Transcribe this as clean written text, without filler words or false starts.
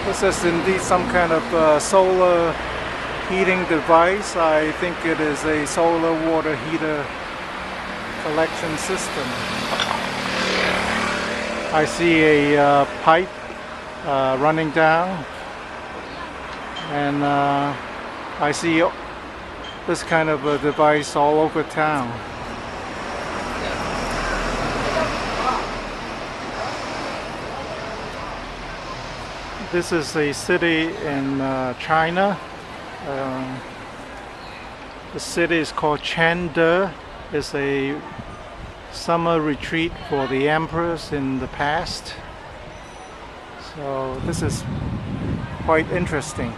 This is indeed some kind of solar heating device. I think it is a solar water heater collection system. I see a pipe running down, and I see this kind of a device all over town. This is a city in China. The city is called Cheng. It's a summer retreat for the emperors in the past. So this is quite interesting.